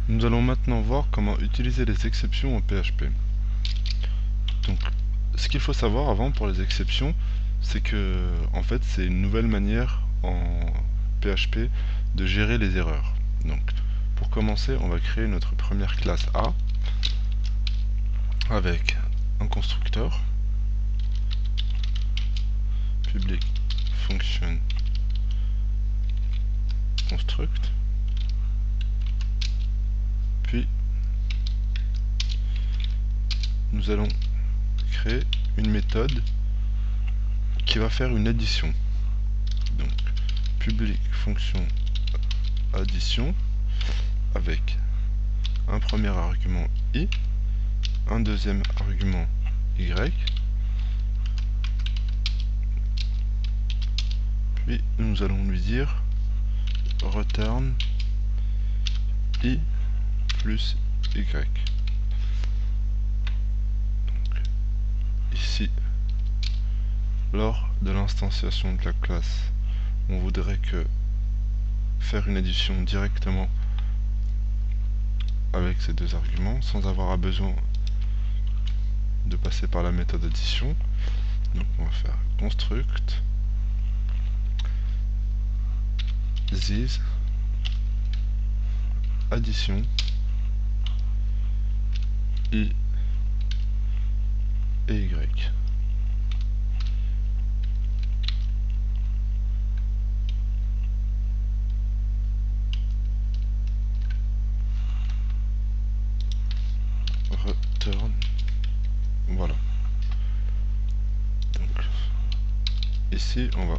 Nous allons maintenant voir comment utiliser les exceptions en PHP. Donc, ce qu'il faut savoir avant pour les exceptions, c'est que en fait c'est une nouvelle manière en PHP de gérer les erreurs. Donc, pour commencer, on va créer notre première classe A avec un constructeur public function construct, puis nous allons créer une méthode qui va faire une addition. Donc public fonction addition avec un premier argument i, un deuxième argument y, puis nous allons lui dire return i plus y. Donc, ici, lors de l'instanciation de la classe, on voudrait que faire une addition directement avec ces deux arguments sans avoir besoin de passer par la méthode addition. Donc on va faire construct this addition i et y. Return, voilà. Donc ici on va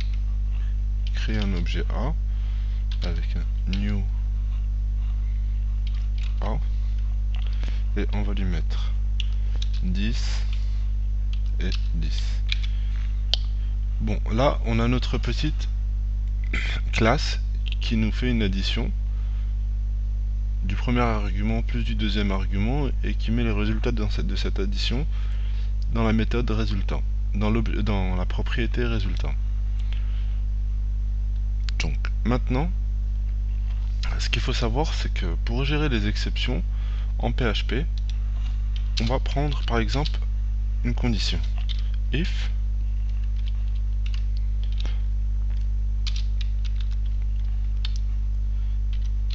créer un objet A avec un new A et on va lui mettre 10 et 10. Bon, là on a notre petite classe qui nous fait une addition du premier argument plus du deuxième argument et qui met les résultats de cette addition dans la méthode résultat, dans la propriété résultat. Donc maintenant, ce qu'il faut savoir, c'est que pour gérer les exceptions en PHP, on va prendre par exemple une condition. If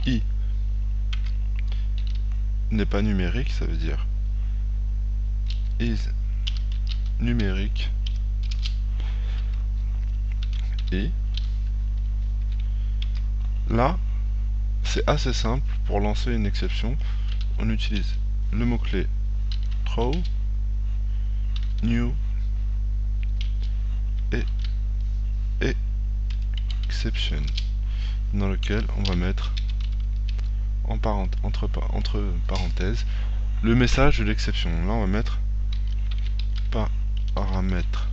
i n'est pas numérique, ça veut dire is numérique et là c'est assez simple. Pour lancer une exception, on utilise le mot-clé throw new et exception dans lequel on va mettre entre parenthèses le message de l'exception. Là on va mettre paramètre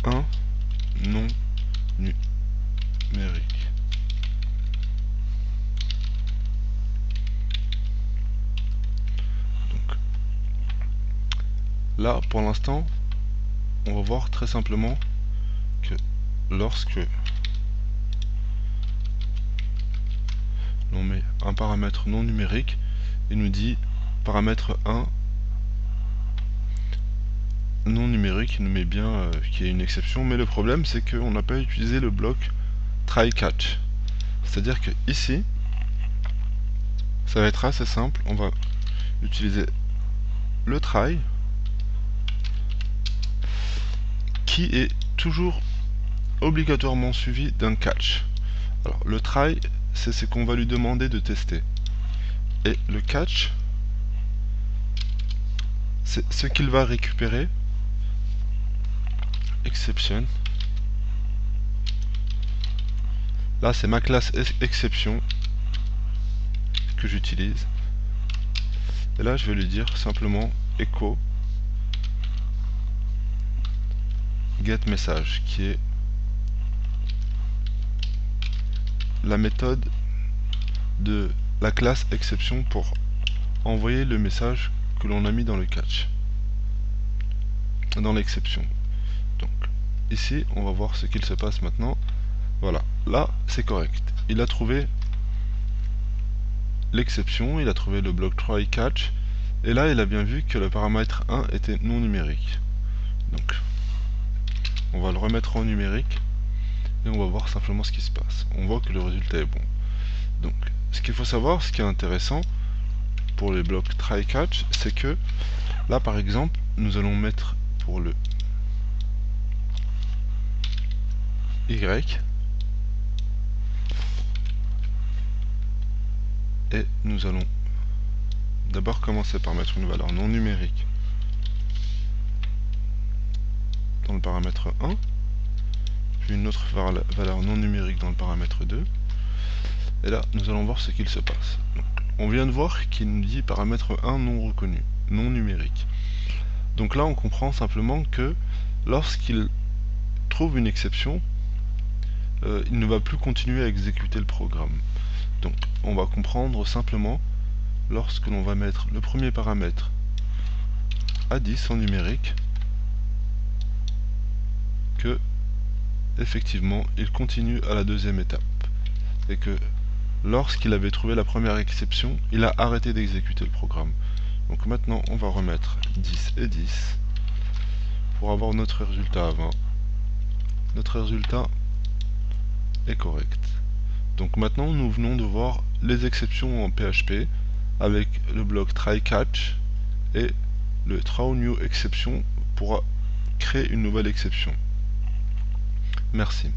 1 non numérique. Donc là pour l'instant on va voir très simplement que lorsque l'on met un paramètre non numérique, il nous dit paramètre 1 non numérique, il nous met bien qu'il y a une exception, mais le problème c'est qu'on n'a pas utilisé le bloc try catch. C'est-à-dire que ici, ça va être assez simple, on va utiliser le try qui est toujours obligatoirement suivi d'un catch. Alors le try, c'est ce qu'on va lui demander de tester. Et le catch, c'est ce qu'il va récupérer. Exception. Là, c'est ma classe exception que j'utilise. Et là, je vais lui dire simplement echo get message, qui est la méthode de la classe exception pour envoyer le message que l'on a mis dans le catch, dans l'exception. Donc ici on va voir ce qu'il se passe maintenant. Voilà, là c'est correct. Il a trouvé l'exception, il a trouvé le bloc try catch, et là il a bien vu que le paramètre 1 était non numérique. Donc on va le remettre en numérique et on va voir simplement ce qui se passe. On voit que le résultat est bon. Donc ce qu'il faut savoir, ce qui est intéressant pour les blocs try catch, c'est que là par exemple nous allons mettre pour le Y et nous allons d'abord commencer par mettre une valeur non numérique dans le paramètre 1, puis une autre valeur non numérique dans le paramètre 2, et là nous allons voir ce qu'il se passe. Donc, on vient de voir qu'il nous dit paramètre 1 non reconnu, non numérique. Donc là on comprend simplement que lorsqu'il trouve une exception, il ne va plus continuer à exécuter le programme. Donc on va comprendre simplement lorsque l'on va mettre le premier paramètre à 10 en numérique que effectivement il continue à la deuxième étape et que lorsqu'il avait trouvé la première exception, il a arrêté d'exécuter le programme. Donc maintenant on va remettre 10 et 10 pour avoir notre résultat à 20. Notre résultat est correct. Donc maintenant nous venons de voir les exceptions en PHP avec le bloc try catch et le throw new exception pour créer une nouvelle exception. Merci.